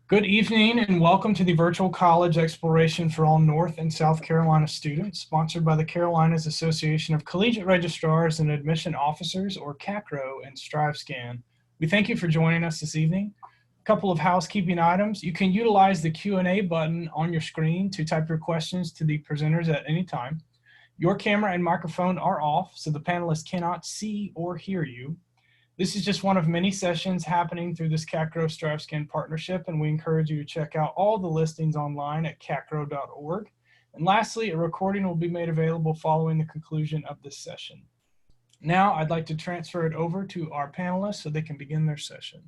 Good evening and welcome to the Virtual College Exploration for all North and South Carolina students, sponsored by the Carolinas Association of Collegiate Registrars and Admission Officers, or CACRAO, and StriveScan. We thank you for joining us this evening. A couple of housekeeping items. You can utilize the Q&A button on your screen to type your questions to the presenters at any time. Your camera and microphone are off, so the panelists cannot see or hear you. This is just one of many sessions happening through this CACRAO StriveScan partnership, and we encourage you to check out all the listings online at cacrao.org. And lastly, a recording will be made available following the conclusion of this session. Now, I'd like to transfer it over to our panelists so they can begin their session.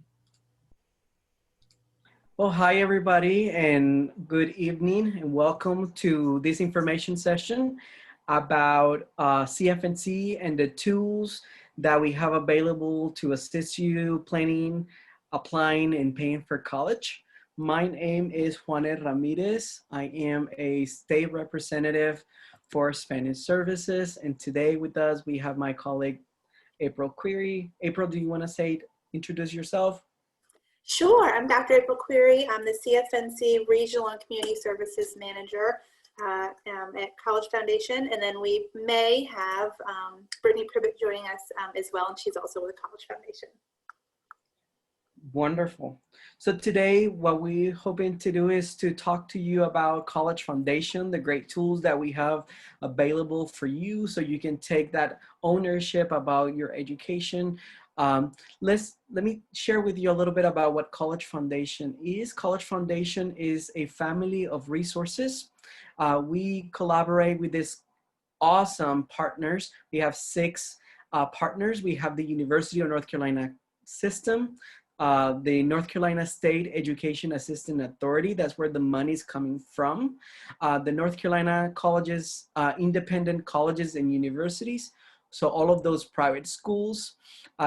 Well, hi everybody, and good evening, and welcome to this information session about CFNC and the tools that we have available to assist you planning, applying, and paying for college. My name is Juanes Ramirez. I am a state representative for Spanish Services, and today with us we have my colleague April Query. April, do you want to introduce yourself? Sure, I'm Dr. April Query. I'm the CFNC Regional and Community Services Manager at College Foundation, and then we may have Brittany Privet joining us as well, and she's also with the College Foundation. Wonderful. So today what we're hoping to do is to talk to you about College Foundation, the great tools that we have available for you so you can take that ownership about your education. Let me share with you a little bit about what College Foundation is. College Foundation is a family of resources. We collaborate with these awesome partners. We have 6 partners. We have the University of North Carolina system, the North Carolina State Education Assistance Authority, that's where the money's coming from, the North Carolina colleges, independent colleges and universities, so all of those private schools,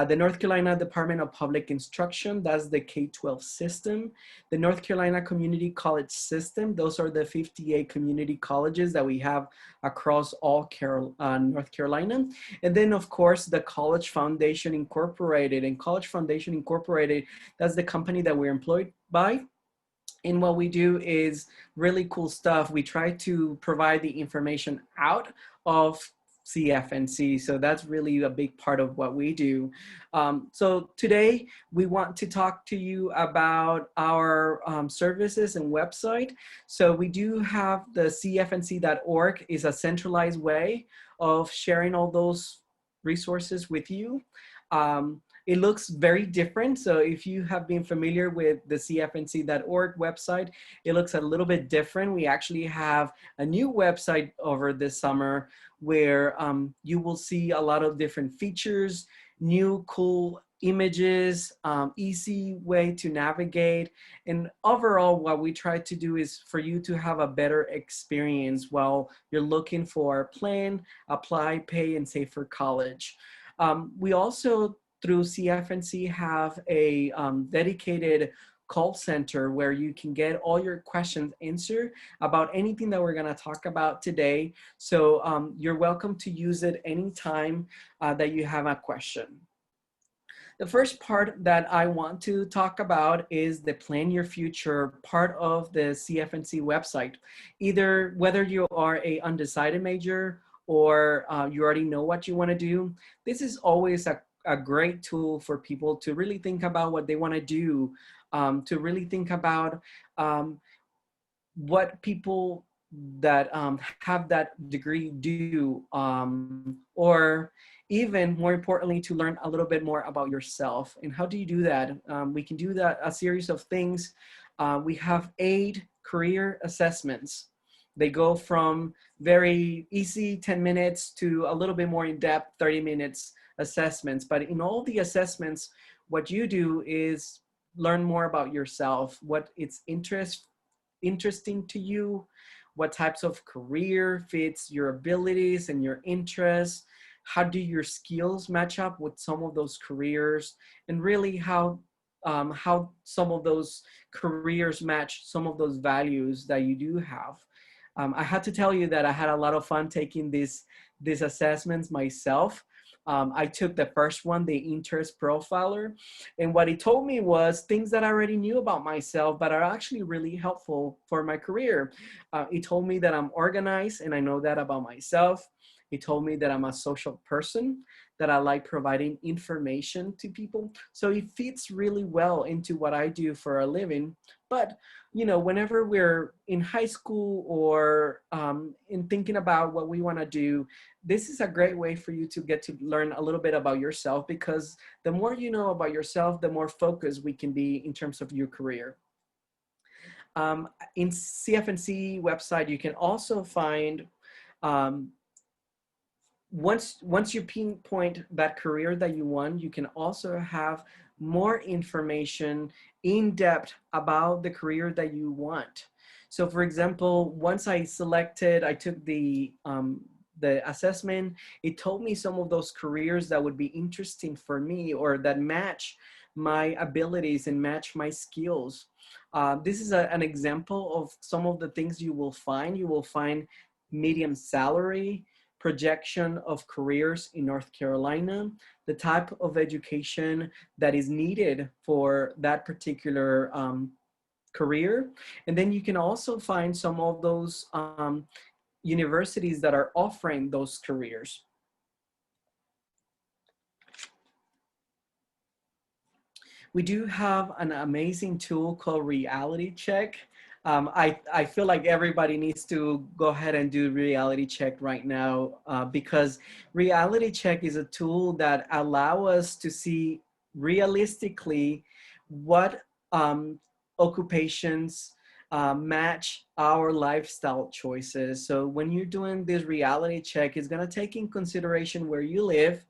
the North Carolina Department of Public Instruction, that's the K-12 system, the North Carolina Community College System, those are the 58 community colleges that we have across all North Carolina, and then of course the College Foundation Incorporated, and College Foundation Incorporated, that's the company that we're employed by. And what we do is really cool stuff. We try to provide the information out of CFNC. So that's really a big part of what we do. So today we want to talk to you about our services and website. So we do have the CFNC.org is a centralized way of sharing all those resources with you. It looks very different. So if you have been familiar with the CFNC.org website, it looks a little bit different. We actually have a new website over this summer where you will see a lot of different features, new cool images, easy way to navigate. And overall, what we try to do is for you to have a better experience while you're looking for plan, apply, pay, and save for college. We also, through CFNC, have a dedicated call center where you can get all your questions answered about anything that we're going to talk about today. So you're welcome to use it anytime that you have a question. The first part that I want to talk about is the Plan Your Future part of the CFNC website. Either whether you are an undecided major or you already know what you want to do, this is always a great tool for people to really think about what they want to do, to really think about what people that have that degree do, or even more importantly, to learn a little bit more about yourself. And how do you do that? We can do that, a series of things. We have 8 career assessments. They go from very easy 10 minutes to a little bit more in-depth 30 minutes assessments. But in all the assessments, what you do is learn more about yourself, what it's interesting to you, what types of career fits your abilities and your interests, how do your skills match up with some of those careers, and really how some of those careers match some of those values that you do have. I had to tell you that I had a lot of fun taking these assessments myself. I took the first one, the interest profiler. And what it told me was things that I already knew about myself, but are actually really helpful for my career. It told me that I'm organized, and I know that about myself. It told me that I'm a social person, that I like providing information to people. So it fits really well into what I do for a living. But, you know, whenever we're in high school or in thinking about what we want to do, this is a great way for you to get to learn a little bit about yourself, because the more you know about yourself, the more focused we can be in terms of your career. In CFNC website, you can also find once you pinpoint that career that you want, you can also have more information in depth about the career that you want. So for example, once I took the assessment, it told me some of those careers that would be interesting for me or that match my abilities and match my skills. This is an example of some of the things you will find. You will find medium salary, projection of careers in North Carolina, the type of education that is needed for that particular career. And then you can also find some of those universities that are offering those careers. We do have an amazing tool called Reality Check. I feel like everybody needs to go ahead and do Reality Check right now because Reality Check is a tool that allows us to see realistically what occupations match our lifestyle choices. So when you're doing this reality check, it's going to take in consideration where you live,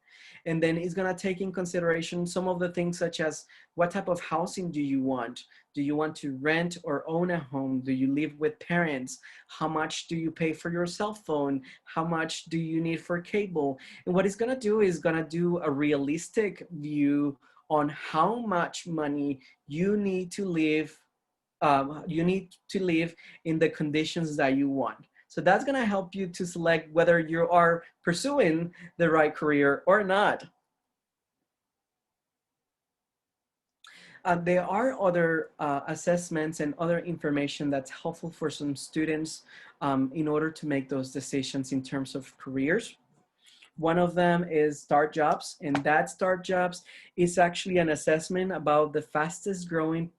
and then it's going to take in consideration some of the things such as what type of housing do you want? Do you want to rent or own a home? Do you live with parents? How much do you pay for your cell phone? How much do you need for cable? And what it's going to do is going to do a realistic view on how much money you need to live in the conditions that you want. So that's going to help you to select whether you are pursuing the right career or not. There are other assessments and other information that's helpful for some students in order to make those decisions in terms of careers. One of them is Start Jobs, and that Start Jobs is actually an assessment about the fastest growing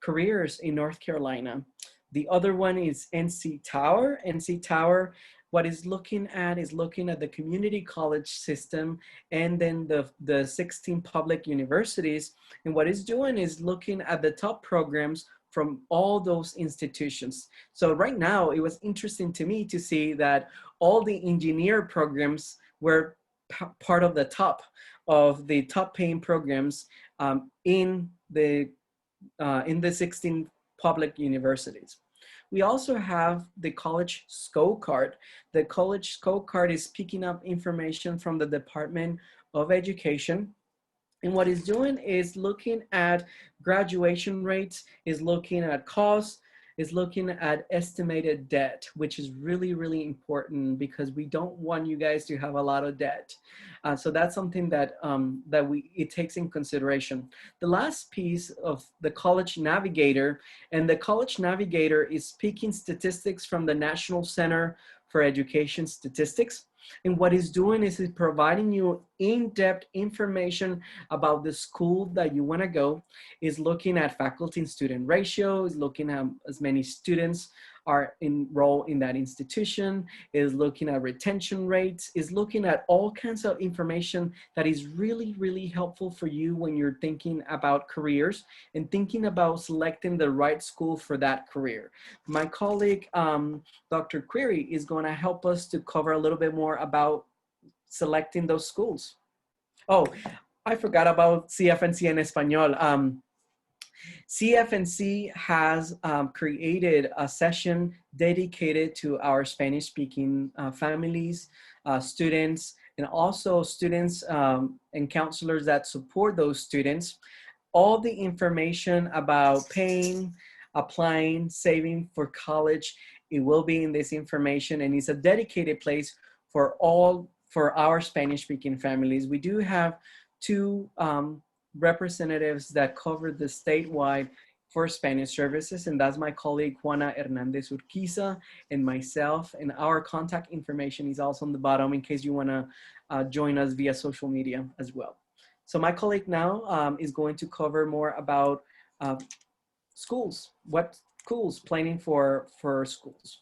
careers in North Carolina. The other one is NC Tower. NC Tower, what is looking at the community college system and then the 16 public universities. And what it's doing is looking at the top programs from all those institutions. So right now, it was interesting to me to see that all the engineer programs were part of the top paying programs in the 16 public universities. We also have the college scorecard. The college scorecard is picking up information from the Department of Education. And what it's doing is looking at graduation rates, is looking at costs, is looking at estimated debt, which is really, really important because we don't want you guys to have a lot of debt. So that's something that it takes in consideration. The last piece of the College Navigator, and the College Navigator is picking statistics from the National Center for Education Statistics. And what it's doing is it's providing you in-depth information about the school that you want to go. It's looking at faculty and student ratio, is looking at as many students are enrolled in that institution, is looking at retention rates, is looking at all kinds of information that is really, really helpful for you when you're thinking about careers and thinking about selecting the right school for that career. My colleague, Dr. Query, is going to help us to cover a little bit more about selecting those schools. Oh, I forgot about CFNC en Español. CFNC has created a session dedicated to our Spanish-speaking families, students, and also students and counselors that support those students. All the information about paying, applying, saving for college, it will be in this information, and it's a dedicated place for all for our Spanish-speaking families. We do have two representatives that cover the statewide for Spanish services, and that's my colleague Juana Hernandez Urquiza and myself, and our contact information is also on the bottom in case you want to join us via social media as well. So my colleague now is going to cover more about schools, what schools, planning for schools.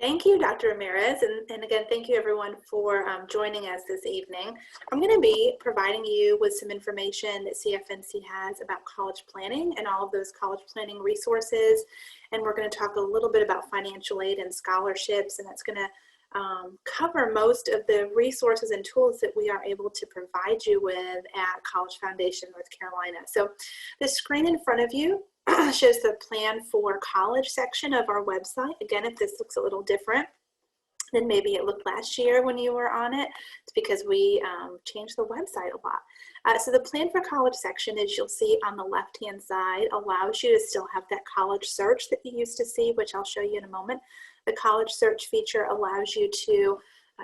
Thank you, Dr. Ramirez, and again, thank you everyone for joining us this evening. I'm going to be providing you with some information that CFNC has about college planning and all of those college planning resources, and we're going to talk a little bit about financial aid and scholarships, and that's going to cover most of the resources and tools that we are able to provide you with at College Foundation North Carolina. So the screen in front of you shows the plan for college section of our website. Again, if this looks a little different than maybe it looked last year when you were on it, it's because we changed the website a lot. So the plan for college section, as you'll see on the left-hand side, allows you to still have that college search that you used to see, which I'll show you in a moment. The college search feature allows you to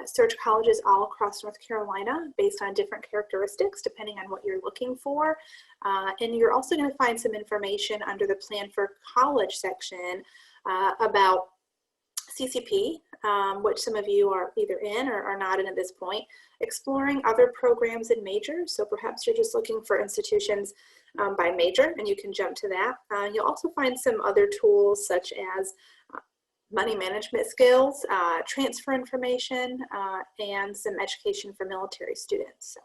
search colleges all across North Carolina based on different characteristics depending on what you're looking for. And you're also going to find some information under the plan for college section about CCP, which some of you are either in or are not in at this point, exploring other programs and majors. So perhaps you're just looking for institutions by major and you can jump to that. You'll also find some other tools such as money management skills, transfer information, and some education for military students. So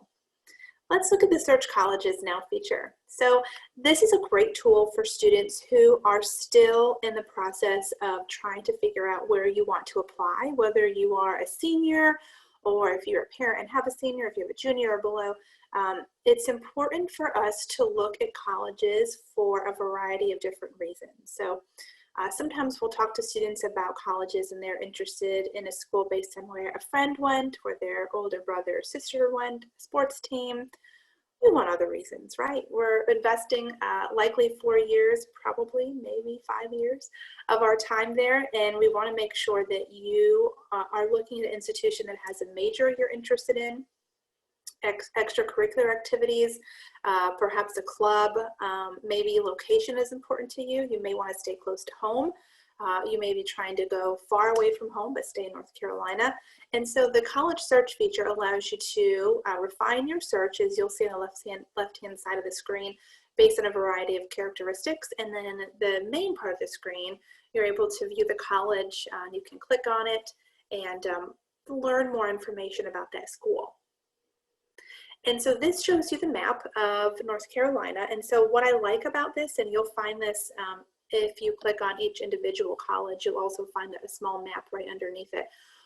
let's look at the Search Colleges Now feature. So this is a great tool for students who are still in the process of trying to figure out where you want to apply, whether you are a senior or if you're a parent and have a senior, if you have a junior or below. It's important for us to look at colleges for a variety of different reasons. So sometimes we'll talk to students about colleges and they're interested in a school based on where a friend went, where their older brother or sister went, sports team. We want other reasons, right? We're investing likely 4 years, probably maybe 5 years of our time there, and we want to make sure that you are looking at an institution that has a major you're interested in, extracurricular activities, perhaps a club, maybe location is important to you. You may want to stay close to home. You may be trying to go far away from home, but stay in North Carolina. And so the college search feature allows you to refine your search, as you'll see on the left-hand side of the screen, based on a variety of characteristics. And then in the main part of the screen, you're able to view the college. You can click on it and learn more information about that school. And so this shows you the map of North Carolina. And so what I like about this, and you'll find this if you click on each individual college, you'll also find a small map right underneath it.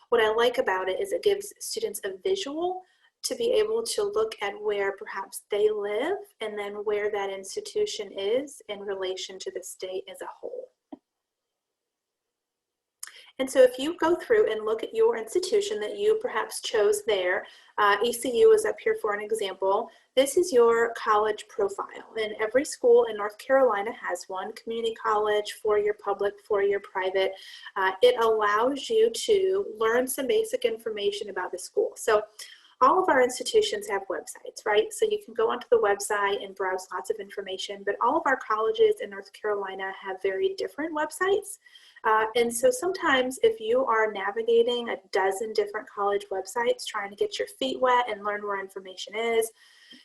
What I like about it is it gives students a visual to be able to look at where perhaps they live and then where that institution is in relation to the state as a whole. And so if you go through and look at your institution that you perhaps chose there, ECU is up here for an example. This is your college profile, and every school in North Carolina has one: community college, four-year public, four-year private. It allows you to learn some basic information about the school. So all of our institutions have websites, right? So you can go onto the website and browse lots of information, but all of our colleges in North Carolina have very different websites. And so sometimes if you are navigating a dozen different college websites, trying to get your feet wet and learn where information is,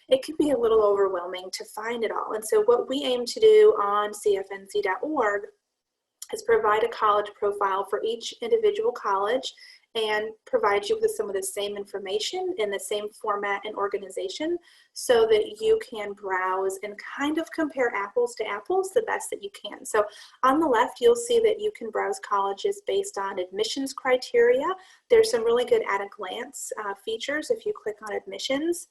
it can be a little overwhelming to find it all. And so what we aim to do on cfnc.org is provide a college profile for each individual college and provide you with some of the same information in the same format and organization so that you can browse and kind of compare apples to apples the best that you can. So on the left, you'll see that you can browse colleges based on admissions criteria. There's some really good at a glance features if you click on admissions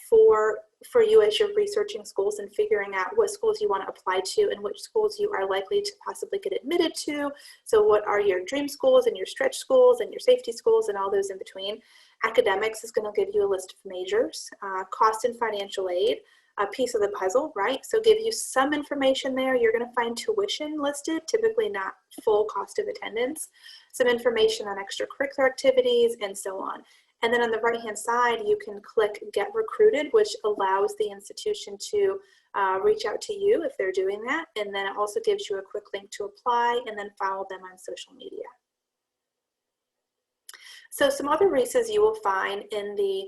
for you as you're researching schools and figuring out what schools you want to apply to and which schools you are likely to possibly get admitted to. So what are your dream schools and your stretch schools and your safety schools and all those in between. Academics is going to give you a list of majors, cost and financial aid. piece of the puzzle, right? So give you some information there. You're going to find tuition listed, typically not full cost of attendance, some information on extracurricular activities, and so on. And then on the right-hand side, you can click Get Recruited, which allows the institution to reach out to you if they're doing that. And then it also gives you a quick link to apply and then follow them on social media. So some other resources you will find in the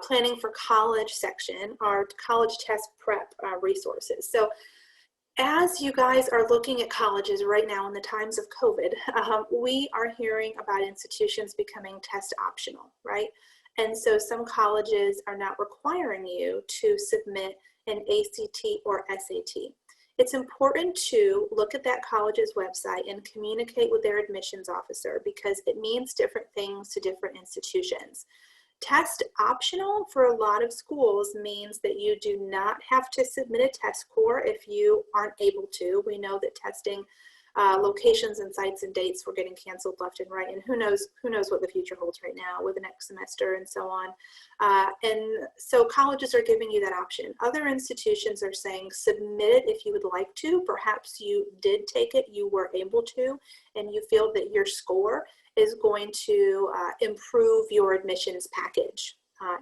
Planning for College section are college test prep resources. So as you guys are looking at colleges right now in the times of COVID, we are hearing about institutions becoming test optional, right? And so some colleges are not requiring you to submit an ACT or SAT. It's important to look at that college's website and communicate with their admissions officer because it means different things to different institutions. Test optional for a lot of schools means that you do not have to submit a test score if you aren't able to. We know that testing locations and sites and dates were getting canceled left and right, and who knows what the future holds right now with the next semester and so on. And so colleges are giving you that option. Other institutions are saying submit it if you would like to. Perhaps you did take it, you were able to, and you feel that your score is going to improve your admissions package.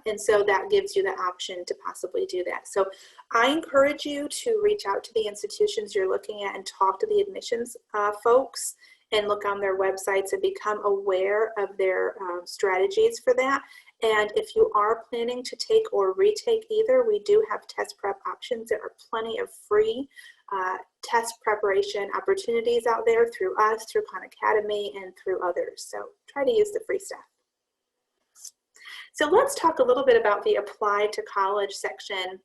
And so that gives you the option to possibly do that. So I encourage you to reach out to the institutions you're looking at and talk to the admissions folks and look on their websites and become aware of their strategies for that. And if you are planning to take or retake either, we do have test prep options. There are plenty of free test preparation opportunities out there through us, through Khan Academy, and through others. So try to use the free stuff. So let's talk a little bit about the Apply to College section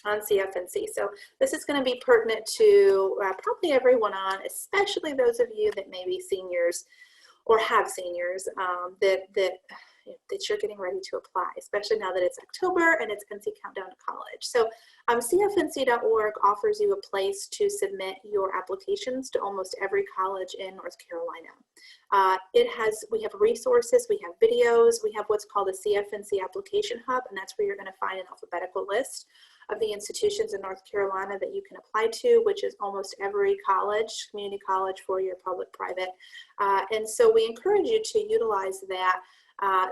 on CFNC. So this is going to be pertinent to probably everyone on, especially those of you that may be seniors or have seniors that you're getting ready to apply, especially now that it's October and it's NC Countdown to College. So CFNC.org offers you a place to submit your applications to almost every college in North Carolina. We have resources, we have videos, we have what's called a CFNC application hub, and that's where you're going to find an alphabetical list of the institutions in North Carolina that you can apply to, which is almost every college, community college, four-year, public, private. And so we encourage you to utilize that.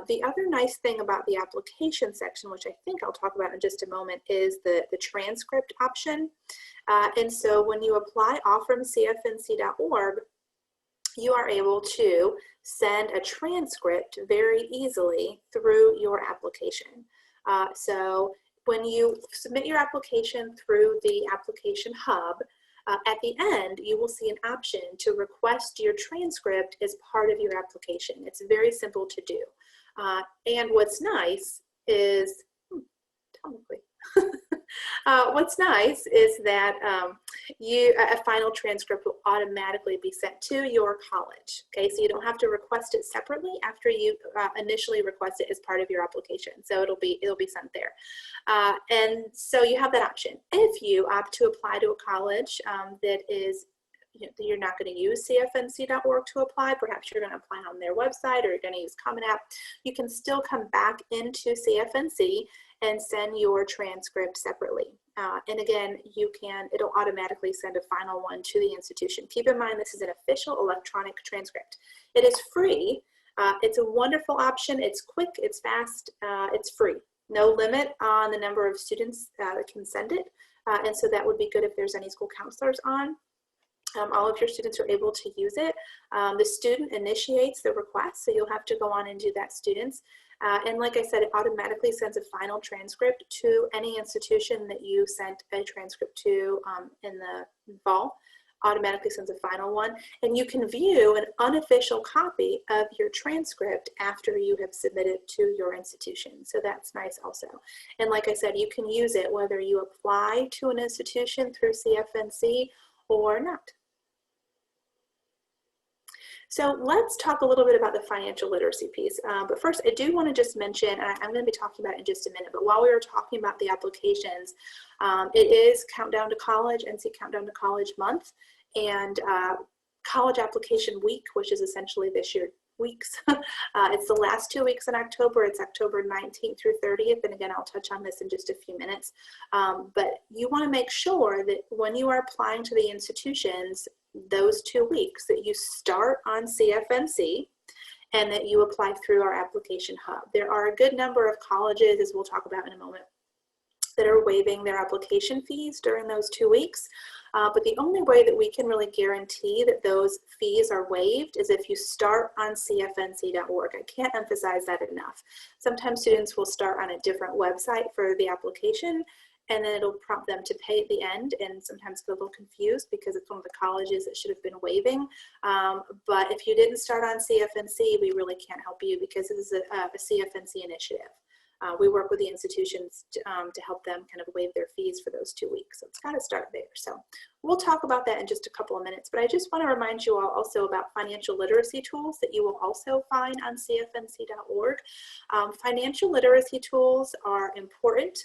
The other nice thing about the application section, which I think I'll talk about in just a moment, is the transcript option. And so when you apply off from CFNC.org, you are able to send a transcript very easily through your application. So when you submit your application through the application hub, at the end, you will see an option to request your transcript as part of your application. It's very simple to do. And what's nice is, what's nice is that a final transcript will automatically be sent to your college. Okay, so you don't have to request it separately after you initially request it as part of your application. So it'll be sent there, and so you have that option. If you opt to apply to a college that is, you're not going to use CFNC.org to apply, perhaps you're going to apply on their website or you're going to use Common App, you can still come back into CFNC and send your transcript separately. And again, it'll automatically send a final one to the institution. Keep in mind, this is an official electronic transcript. It is free. It's a wonderful option. It's quick, it's fast, it's free. No limit on the number of students that can send it. And so that would be good if there's any school counselors on. All of your students are able to use it. The student initiates the request, so you'll have to go on and do that, students. And like I said, it automatically sends a final transcript to any institution that you sent a transcript to in the fall. Automatically sends a final one. And you can view an unofficial copy of your transcript after you have submitted to your institution. So that's nice also. And like I said, you can use it whether you apply to an institution through CFNC or not. So let's talk a little bit about the financial literacy piece. But first, I do want to just mention, and I'm going to be talking about it in just a minute, but while we were talking about the applications, it is Countdown to College, NC Countdown to College month, and College Application Week, which is essentially this year, weeks. It's the last 2 weeks in October. It's October 19th through 30th. And again, I'll touch on this in just a few minutes. But you want to make sure that when you are applying to the institutions, those 2 weeks, that you start on CFNC and that you apply through our application hub. There are a good number of colleges, as we'll talk about in a moment, that are waiving their application fees during those 2 weeks. But the only way that we can really guarantee that those fees are waived is if you start on cfnc.org. I can't emphasize that enough. Sometimes students will start on a different website for the application, and then it'll prompt them to pay at the end, and sometimes get a little confused because it's one of the colleges that should have been waiving. But if you didn't start on CFNC, we really can't help you because this is a CFNC initiative. We work with the institutions to help them kind of waive their fees for those 2 weeks. So it's got to start there. So we'll talk about that in just a couple of minutes, but I just want to remind you all also about financial literacy tools that you will also find on cfnc.org. Financial literacy tools are important.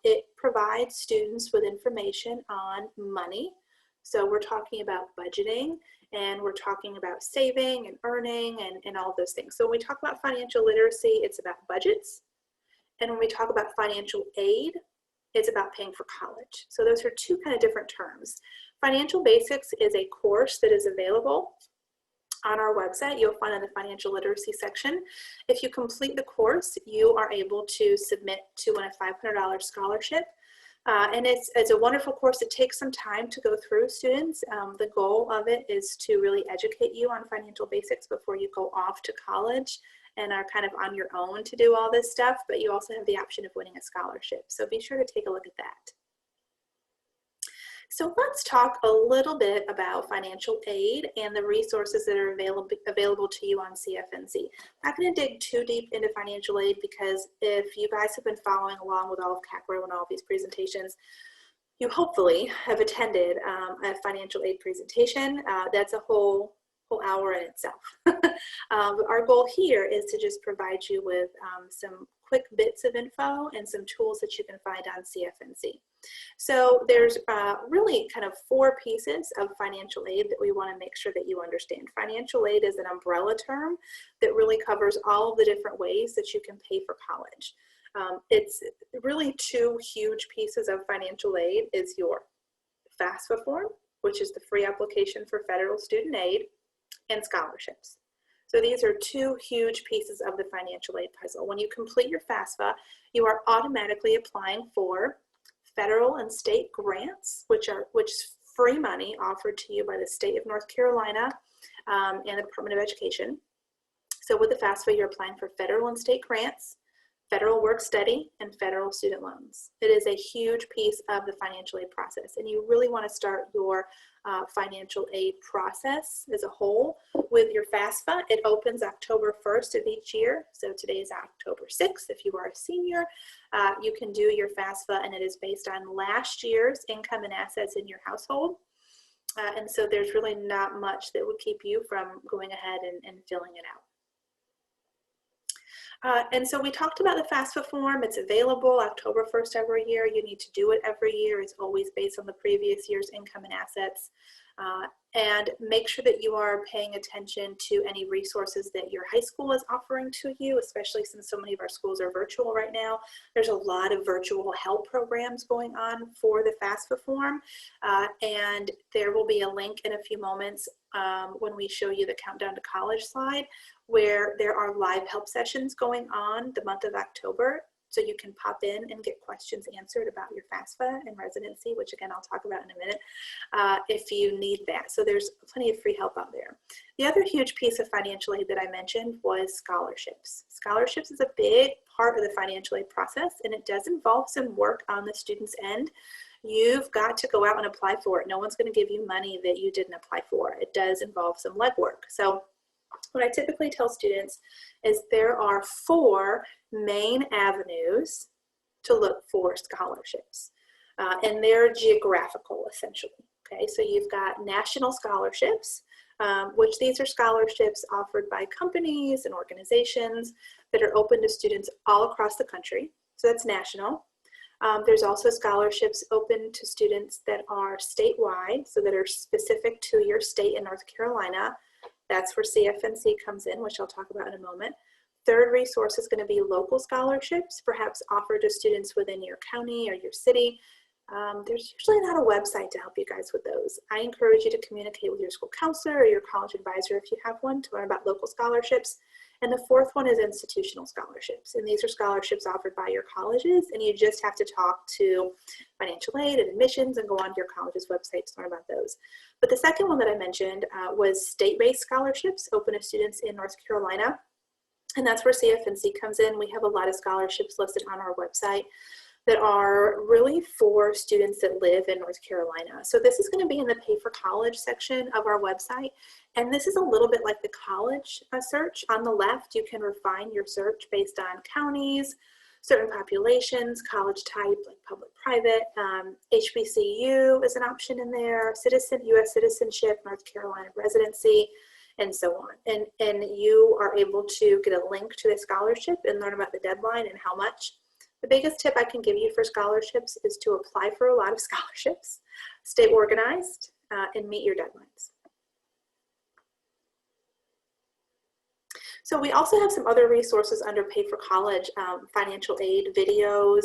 It provides students with information on money. So we're talking about budgeting, and we're talking about saving and earning and all of those things. So when we talk about financial literacy, it's about budgets. And when we talk about financial aid, it's about paying for college. So those are two kind of different terms. Financial Basics is a course that is available on our website. You'll find in the financial literacy section. If you complete the course, you are able to submit to win a $500 scholarship. And it's a wonderful course. It takes some time to go through, students. The goal of it is to really educate you on financial basics before you go off to college and are kind of on your own to do all this stuff, but you also have the option of winning a scholarship. So be sure to take a look at that. So let's talk a little bit about financial aid and the resources that are available to you on CFNC. I'm not going to dig too deep into financial aid because if you guys have been following along with all of CACRAO and all of these presentations, you hopefully have attended a financial aid presentation. That's a whole hour in itself. Our goal here is to just provide you with some quick bits of info and some tools that you can find on CFNC. So there's really kind of 4 pieces of financial aid that we want to make sure that you understand. Financial aid is an umbrella term that really covers all of the different ways that you can pay for college. It's really 2 huge pieces of financial aid is your FAFSA form, which is the free application for federal student aid, and scholarships. So these are 2 huge pieces of the financial aid puzzle. When you complete your FAFSA, you are automatically applying for federal and state grants, which is free money offered to you by the state of North Carolina and the Department of Education. So with the FAFSA, you're applying for federal and state grants, federal work study, and federal student loans. It is a huge piece of the financial aid process, and you really want to start your financial aid process as a whole with your FAFSA. It opens October 1st of each year, so today is October 6th. If you are a senior, you can do your FAFSA, and it is based on last year's income and assets in your household. And so there's really not much that would keep you from going ahead and filling it out. And so we talked about the FAFSA form. It's available October 1st every year. You need to do it every year. It's always based on the previous year's income and assets. And make sure that you are paying attention to any resources that your high school is offering to you, especially since so many of our schools are virtual right now. There's a lot of virtual help programs going on for the FAFSA form. And there will be a link in a few moments when we show you the Countdown to College slide, where there are live help sessions going on the month of October. So you can pop in and get questions answered about your FAFSA and residency, which again, I'll talk about in a minute, if you need that. So there's plenty of free help out there. The other huge piece of financial aid that I mentioned was scholarships. Scholarships is a big part of the financial aid process, and it does involve some work on the student's end. You've got to go out and apply for it. No one's going to give you money that you didn't apply for. It does involve some legwork. So what I typically tell students is there are 4 main avenues to look for scholarships, and they're geographical essentially. Okay, so you've got national scholarships, which these are scholarships offered by companies and organizations that are open to students all across the country. So that's national. There's also scholarships open to students that are statewide, so that are specific to your state in North Carolina. That's where CFNC comes in, which I'll talk about in a moment. Third resource is going to be local scholarships, perhaps offered to students within your county or your city. There's usually not a website to help you guys with those. I encourage you to communicate with your school counselor or your college advisor if you have one to learn about local scholarships. And the fourth one is institutional scholarships. And these are scholarships offered by your colleges, and you just have to talk to financial aid and admissions and go onto your college's website to learn about those. But the second one that I mentioned was state-based scholarships open to students in North Carolina. And that's where CFNC comes in. We have a lot of scholarships listed on our website that are really for students that live in North Carolina. So this is going to be in the Pay for College section of our website. And this is a little bit like the college search. On the left, you can refine your search based on counties, certain populations, college type, like public-private. HBCU is an option in there, U.S. citizenship, North Carolina residency, and so on. And you are able to get a link to the scholarship and learn about the deadline and how much. The biggest tip I can give you for scholarships is to apply for a lot of scholarships, stay organized, and meet your deadlines. So we also have some other resources under Pay for College, financial aid videos.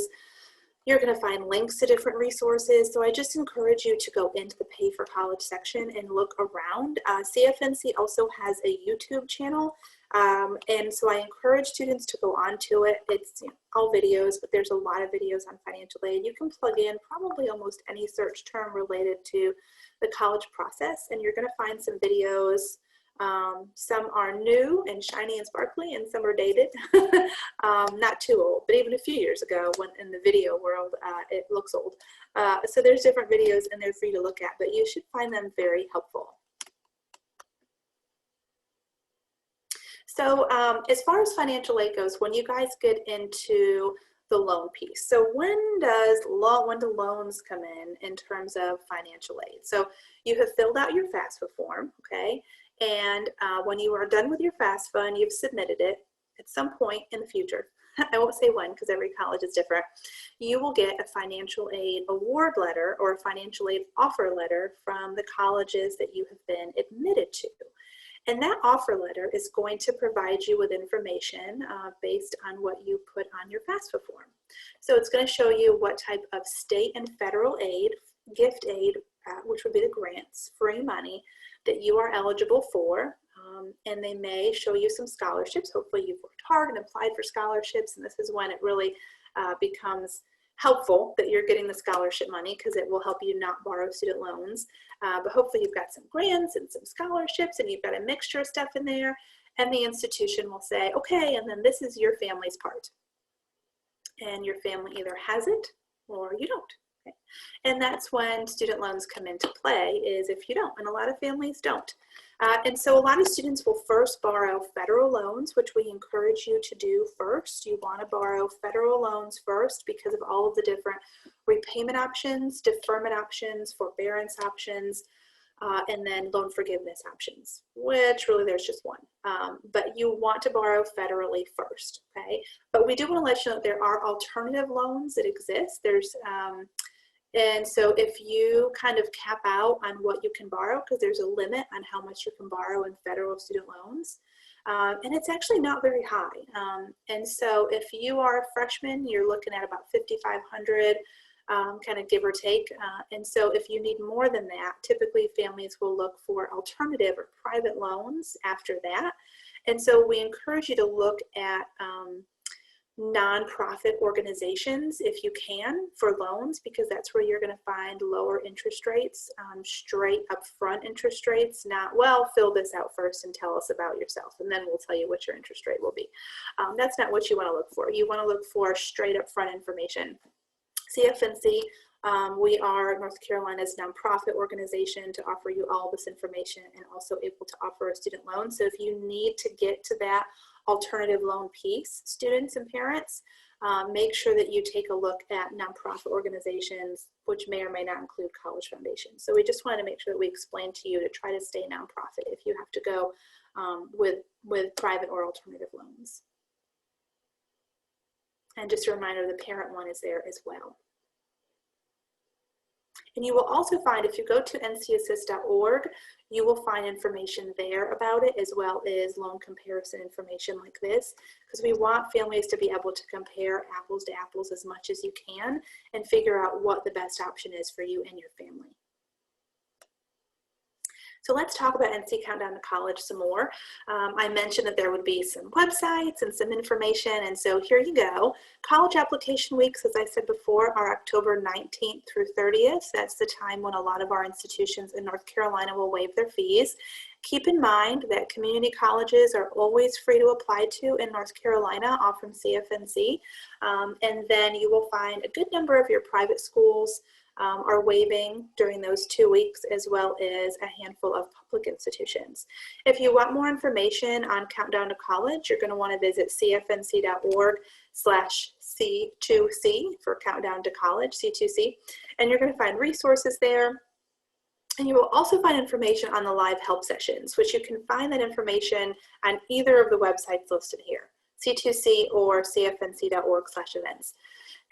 You're going to find links to different resources. So I just encourage you to go into the Pay for College section and look around. CFNC also has a YouTube channel. And so I encourage students to go onto it. It's all videos, but there's a lot of videos on financial aid. You can plug in probably almost any search term related to the college process, and you're going to find some videos. Some are new and shiny and sparkly, and some are dated, not too old, but even a few years ago when in the video world, it looks old. So there's different videos in there for you to look at, but you should find them very helpful. So as far as financial aid goes, when you guys get into the loan piece, so when do loans come in terms of financial aid? So you have filled out your FAFSA form, okay? And when you are done with your FAFSA and you've submitted it, at some point in the future, I won't say when because every college is different, you will get a financial aid award letter or a financial aid offer letter from the colleges that you have been admitted to. And that offer letter is going to provide you with information based on what you put on your FAFSA form. So it's going to show you what type of state and federal aid, gift aid, which would be the grants, free money that you are eligible for. And they may show you some scholarships. Hopefully you've worked hard and applied for scholarships, and this is when it really becomes helpful that you're getting the scholarship money because it will help you not borrow student loans. But hopefully you've got some grants and some scholarships and you've got a mixture of stuff in there, and the institution will say, okay, and then this is your family's part. And your family either has it or you don't. Okay? And that's when student loans come into play, is if you don't, and a lot of families don't. And so a lot of students will first borrow federal loans, which we encourage you to do first. You want to borrow federal loans first because of all of the different repayment options, deferment options, forbearance options, and then loan forgiveness options, which really there's just one. But you want to borrow federally first, okay? But we do want to let you know that there are alternative loans that exist. And so if you kind of cap out on what you can borrow, because there's a limit on how much you can borrow in federal student loans, and it's actually not very high. And so if you are a freshman, you're looking at about $5,500, kind of give or take. And so if you need more than that, typically families will look for alternative or private loans after that. And so we encourage you to look at nonprofit organizations if you can for loans, because that's where you're going to find lower interest rates, straight upfront interest rates, not, well, fill this out first and tell us about yourself and then we'll tell you what your interest rate will be. That's not what you want to look for. You want to look for straight upfront information. CFNC, we are North Carolina's nonprofit organization to offer you all this information and also able to offer a student loan. So if you need to get to that alternative loan piece, students and parents, make sure that you take a look at nonprofit organizations, which may or may not include College Foundation. So we just wanted to make sure that we explain to you to try to stay nonprofit if you have to go with private or alternative loans. And just a reminder, the parent one is there as well. And you will also find, if you go to ncassist.org, you will find information there about it, as well as loan comparison information like this, because we want families to be able to compare apples to apples as much as you can and figure out what the best option is for you and your family. So let's talk about NC Countdown to College some more. I mentioned that there would be some websites and some information, and so here you go. College application weeks, as I said before, are October 19th through 30th. That's the time when a lot of our institutions in North Carolina will waive their fees. Keep in mind that community colleges are always free to apply to in North Carolina, all from CFNC, and then you will find a good number of your private schools are waiving during those 2 weeks, as well as a handful of public institutions. If you want more information on Countdown to College, you're going to want to visit cfnc.org/C2C for Countdown to College, C2C, and you're going to find resources there. And you will also find information on the live help sessions, which you can find that information on either of the websites listed here, C2C or cfnc.org/events.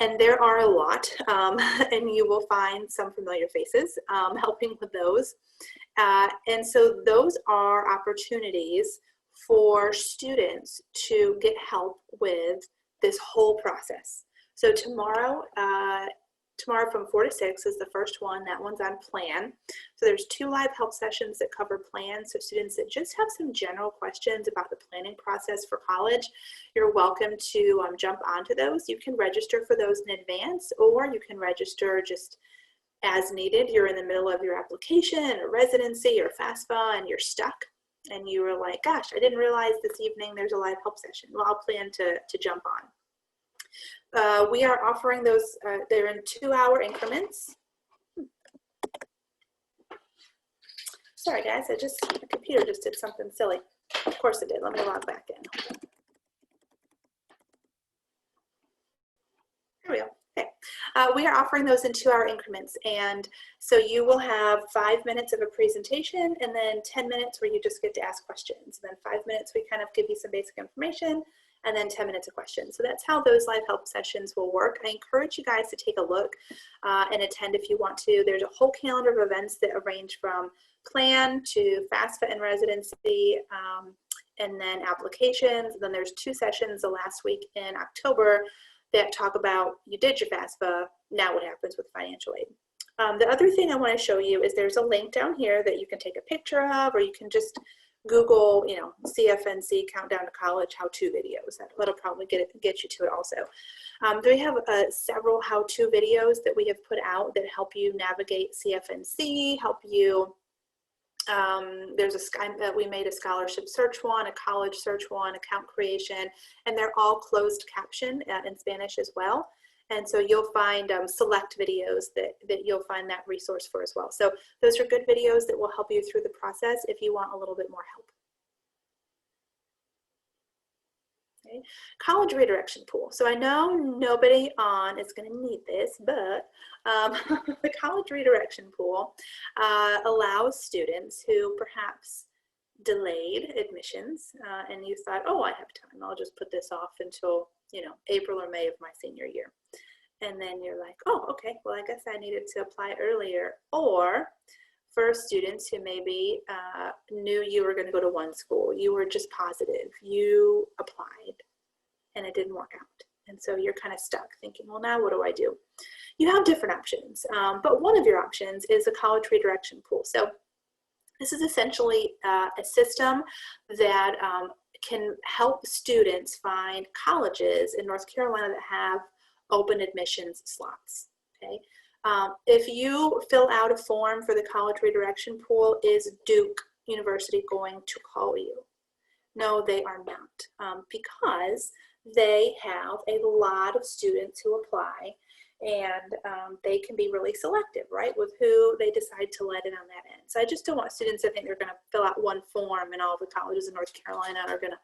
And there are a lot, and you will find some familiar faces helping with those. And so those are opportunities for students to get help with this whole process. So tomorrow from 4 to 6 is the first one. That one's on plan. So there's 2 live help sessions that cover plans. So students that just have some general questions about the planning process for college, you're welcome to jump onto those. You can register for those in advance, or you can register just as needed. You're in the middle of your application or residency or FAFSA and you're stuck and you were like, gosh, I didn't realize this evening there's a live help session. Well, I'll plan to jump on. We are offering those, they're in 2-hour increments. Sorry guys, the computer just did something silly. Of course it did, let me log back in. There we go, okay. We are offering those in 2-hour increments, and so you will have 5 minutes of a presentation and then 10 minutes where you just get to ask questions. And then 5 minutes we kind of give you some basic information, and then 10 minutes of questions. So that's how those live help sessions will work. I encourage you guys to take a look and attend if you want to. There's a whole calendar of events that range from plan to FAFSA and residency, and then applications. And then there's 2 sessions the last week in October that talk about, you did your FAFSA, now what happens with financial aid. The other thing I want to show you is there's a link down here that you can take a picture of, or you can just Google, CFNC Countdown to College how-to videos. That'll probably get you to it also. We have several how-to videos that we have put out that help you navigate CFNC, help you, we made a scholarship search one, a college search one, account creation, and they're all closed caption in Spanish as well. And so you'll find select videos that you'll find that resource for as well. So those are good videos that will help you through the process if you want a little bit more help. Okay. College redirection pool. So I know nobody on is going to need this, but the college redirection pool allows students who perhaps delayed admissions and you thought, oh, I have time, I'll just put this off until April or May of my senior year. And then you're like, oh, okay, well, I guess I needed to apply earlier. Or for students who maybe knew you were going to go to one school, you were just positive, you applied and it didn't work out. And so you're kind of stuck thinking, well, now what do I do? You have different options, but one of your options is a college redirection pool. So this is essentially a system that can help students find colleges in North Carolina that have open admissions slots, okay? If you fill out a form for the college redirection pool, is Duke University going to call you? No, they are not, because they have a lot of students who apply, and they can be really selective, right, with who they decide to let in on that end. So I just don't want students to think they're going to fill out one form and all the colleges in North Carolina are going to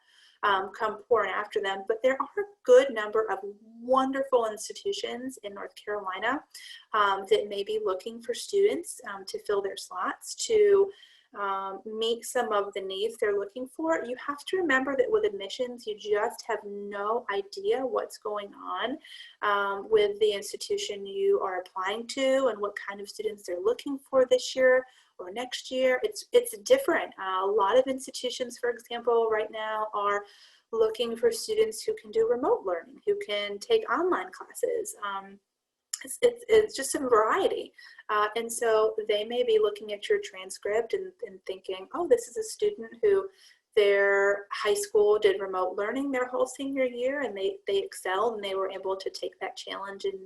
come pouring after them. But there are a good number of wonderful institutions in North Carolina that may be looking for students to fill their slots, to meet some of the needs they're looking for. You have to remember that with admissions, you just have no idea what's going on with the institution you are applying to and what kind of students they're looking for this year or next year. It's different. A lot of institutions, for example, right now are looking for students who can do remote learning, who can take online classes. It's just some variety. And so they may be looking at your transcript and thinking, oh, this is a student who their high school did remote learning their whole senior year, and they excelled and they were able to take that challenge and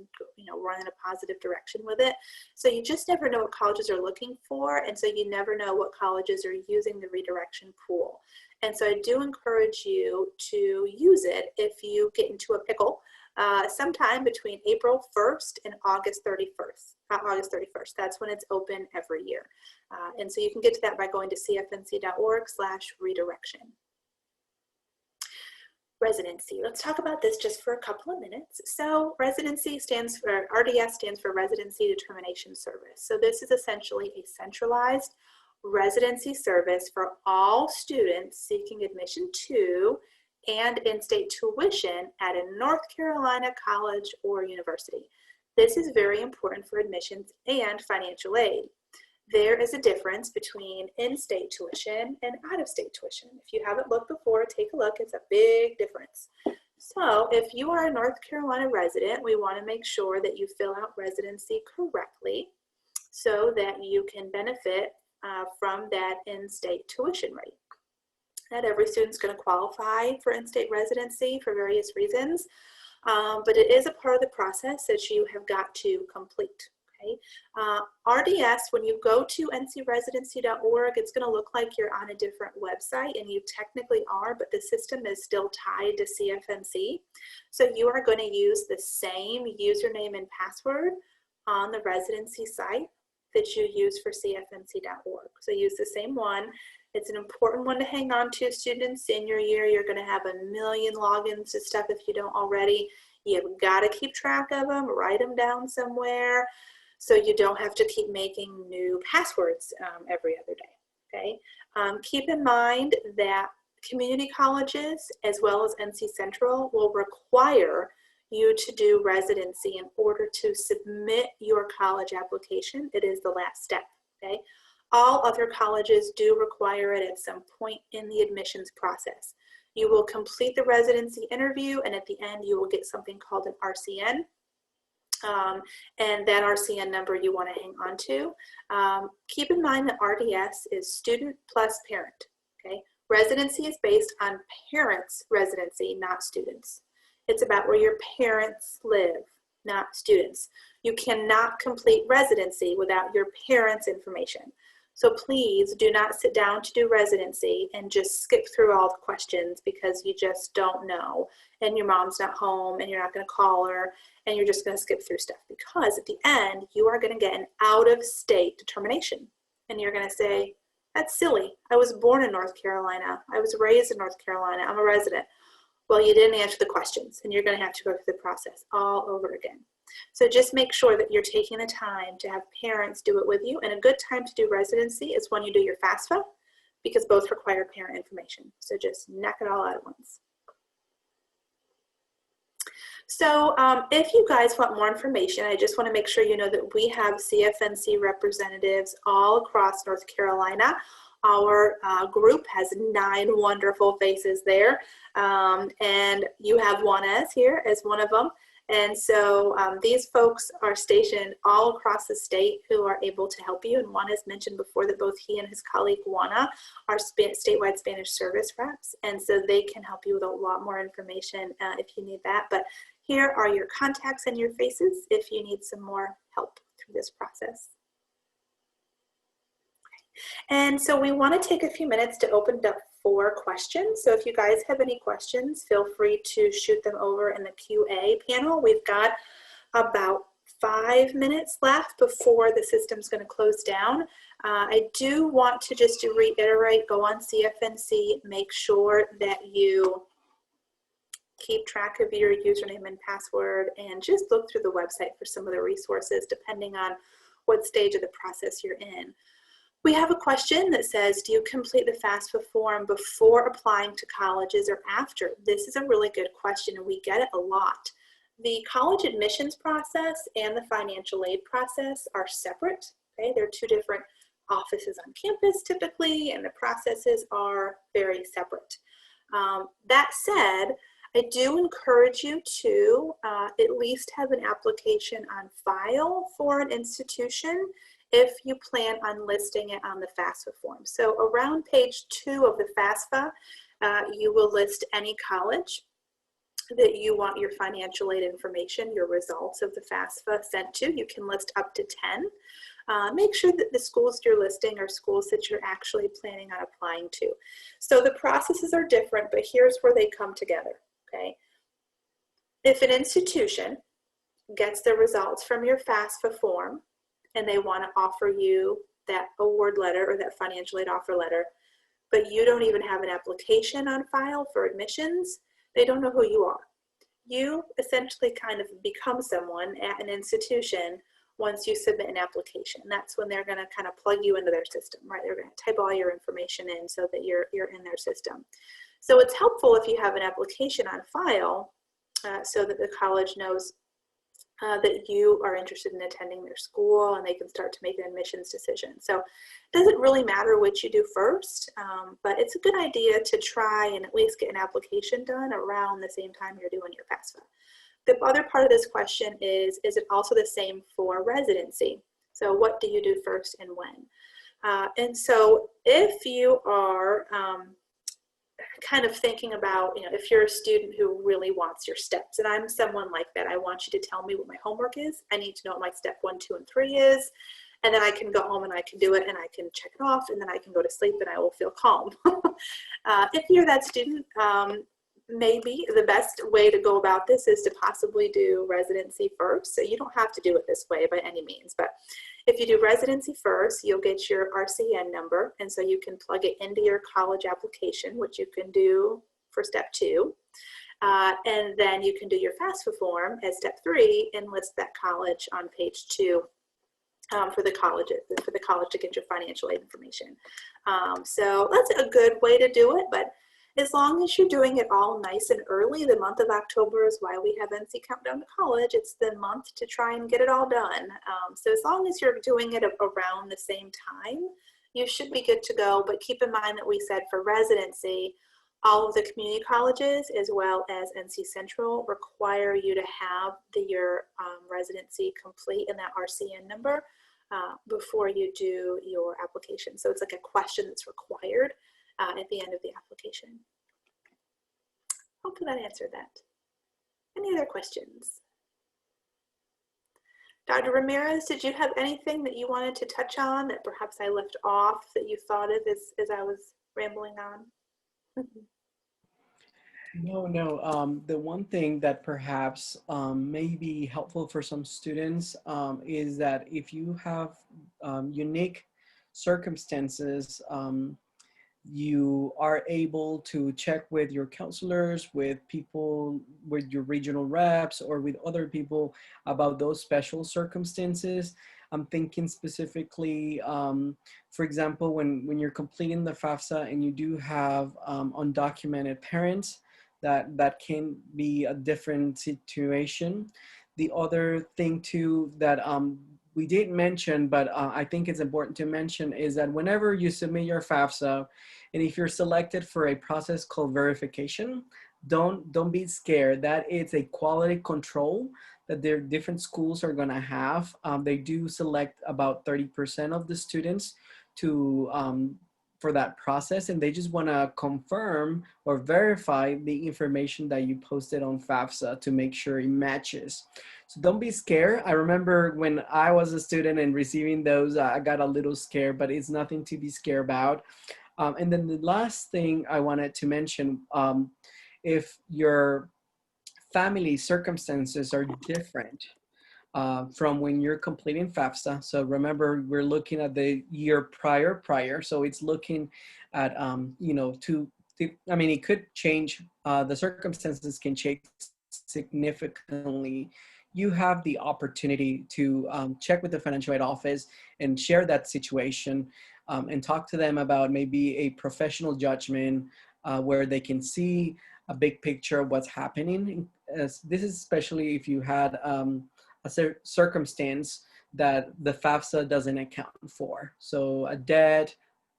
run in a positive direction with it. So you just never know what colleges are looking for, and so you never know what colleges are using the redirection pool. And so I do encourage you to use it if you get into a pickle sometime between April 1st and August 31st. That's when it's open every year. And so you can get to that by going to cfnc.org/redirection. Residency. Let's talk about this just for a couple of minutes. So residency stands for, RDS stands for Residency Determination Service. So this is essentially a centralized residency service for all students seeking admission to and in-state tuition at a North Carolina college or university. This is very important for admissions and financial aid. There is a difference between in-state tuition and out-of-state tuition. If you haven't looked before, take a look. It's a big difference. So if you are a North Carolina resident, we want to make sure that you fill out residency correctly so that you can benefit from that in-state tuition rate. Not every student's going to qualify for in-state residency for various reasons, but it is a part of the process that you have got to complete. Okay? RDS, when you go to ncresidency.org, it's going to look like you're on a different website, and you technically are, but the system is still tied to CFNC. So you are going to use the same username and password on the residency site that you use for cfnc.org. So use the same one. It's an important one to hang on to. Students, senior year, you're going to have a million logins to stuff if you don't already. You've got to keep track of them, write them down somewhere so you don't have to keep making new passwords every other day, okay? Keep in mind that community colleges as well as NC Central will require you to do residency in order to submit your college application. It is the last step, okay? All other colleges do require it at some point in the admissions process. You will complete the residency interview, and at the end you will get something called an RCN. And that RCN number you want to hang on to. Keep in mind that RDS is student plus parent, okay? Residency is based on parents' residency, not students. It's about where your parents live, not students. You cannot complete residency without your parents' information. So please do not sit down to do residency and just skip through all the questions because you just don't know, and your mom's not home and you're not going to call her, and you're just going to skip through stuff, because at the end you are going to get an out-of-state determination, and you're going to say, that's silly. I was born in North Carolina. I was raised in North Carolina. I'm a resident. Well, you didn't answer the questions, and you're going to have to go through the process all over again. So just make sure that you're taking the time to have parents do it with you. And a good time to do residency is when you do your FAFSA, because both require parent information. So just knock it all out at once. So if you guys want more information, I just want to make sure you know that we have CFNC representatives all across North Carolina. Our group has 9 wonderful faces there, and you have Juanez here as one of them. And so these folks are stationed all across the state who are able to help you. And Juanez mentioned before that both he and his colleague Juana are statewide Spanish service reps. And so they can help you with a lot more information if you need that. But here are your contacts and your faces if you need some more help through this process. And so we want to take a few minutes to open it up for questions. So if you guys have any questions, feel free to shoot them over in the QA panel. We've got about 5 minutes left before the system's going to close down. I do want to just to reiterate, go on CFNC, make sure that you keep track of your username and password, and just look through the website for some of the resources depending on what stage of the process you're in. We have a question that says, do you complete the FAFSA form before applying to colleges or after? This is a really good question, and we get it a lot. The college admissions process and the financial aid process are separate. Okay, they're two different offices on campus typically, and the processes are very separate. That said, I do encourage you to at least have an application on file for an institution if you plan on listing it on the FAFSA form. So around page 2 of the FAFSA, you will list any college that you want your financial aid information, your results of the FAFSA sent to. You can list up to 10. Make sure that the schools you're listing are schools that you're actually planning on applying to. So the processes are different, but here's where they come together, okay? If an institution gets the results from your FAFSA form and they want to offer you that award letter or that financial aid offer letter, but you don't even have an application on file for admissions, they don't know who you are. You essentially kind of become someone at an institution once you submit an application. That's when they're going to kind of plug you into their system, right? They're going to type all your information in so that you're in their system. So it's helpful if you have an application on file so that the college knows that you are interested in attending their school, and they can start to make an admissions decision. So it doesn't really matter which you do first, but it's a good idea to try and at least get an application done around the same time you're doing your FAFSA. The other part of this question is it also the same for residency? So what do you do first and when? And so if you are kind of thinking about, if you're a student who really wants your steps, and I'm someone like that, I want you to tell me what my homework is. I need to know what my step 1, 2, and 3 is, and then I can go home and I can do it and I can check it off, and then I can go to sleep and I will feel calm. If you're that student, maybe the best way to go about this is to possibly do residency first. So you don't have to do it this way by any means, but if you do residency first, you'll get your RCN number, and so you can plug it into your college application, which you can do for step 2. And then you can do your FAFSA form as step 3 and list that college on page 2 for the college to get your financial aid information. So that's a good way to do it, but as long as you're doing it all nice and early, the month of October is why we have NC Countdown to College. It's the month to try and get it all done. So as long as you're doing it around the same time, you should be good to go. But keep in mind that we said for residency, all of the community colleges as well as NC Central require you to have your residency complete and that RCN number before you do your application. So it's like a question that's required at the end of the application. Hopefully that answered that. Any other questions? Dr. Ramirez, did you have anything that you wanted to touch on that perhaps I left off that you thought of as I was rambling on? No. The one thing that perhaps may be helpful for some students is that if you have unique circumstances, you are able to check with your counselors, with people, with your regional reps, or with other people about those special circumstances. I'm thinking specifically, for example, when you're completing the FAFSA and you do have undocumented parents, that can be a different situation. The other thing too that we didn't mention, but I think it's important to mention, is that whenever you submit your FAFSA, and if you're selected for a process called verification, don't be scared. That is a quality control that their different schools are gonna have. They do select about 30% of the students to for that process, and they just wanna confirm or verify the information that you posted on FAFSA to make sure it matches. So don't be scared. I remember when I was a student and receiving those, I got a little scared, but it's nothing to be scared about. And then the last thing I wanted to mention, if your family circumstances are different from when you're completing FAFSA. So remember, we're looking at the year prior. So it's looking at, it could change, the circumstances can change significantly you have the opportunity to check with the financial aid office and share that situation and talk to them about maybe a professional judgment where they can see a big picture of what's happening. This is especially if you had a circumstance that the FAFSA doesn't account for. So a debt,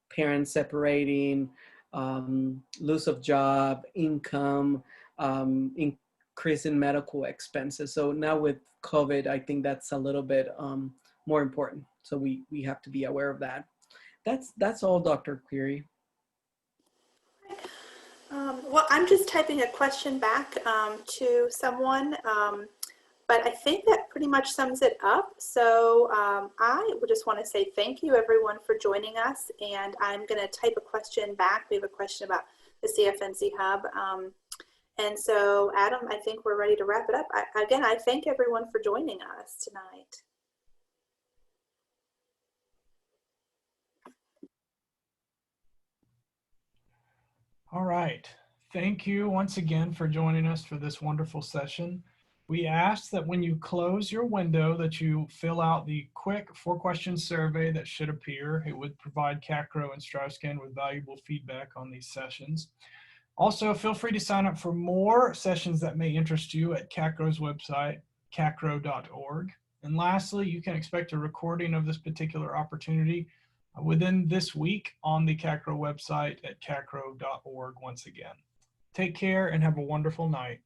parents separating, loss of job, income, increase in medical expenses. So now with COVID, I think that's a little bit more important. So we have to be aware of that. That's all, Dr. Cleary. Well, I'm just typing a question back to someone, but I think that pretty much sums it up. So I would just want to say thank you, everyone, for joining us. And I'm going to type a question back. We have a question about the CFNC Hub. And so, Adam, I think we're ready to wrap it up. Again, I thank everyone for joining us tonight. All right. Thank you once again for joining us for this wonderful session. We ask that when you close your window that you fill out the quick 4-question survey that should appear. It would provide CACRAO and StriveScan with valuable feedback on these sessions. Also, feel free to sign up for more sessions that may interest you at CACRAO's website, cacrao.org. And lastly, you can expect a recording of this particular opportunity within this week on the CACRAO website at cacrao.org once again. Take care and have a wonderful night.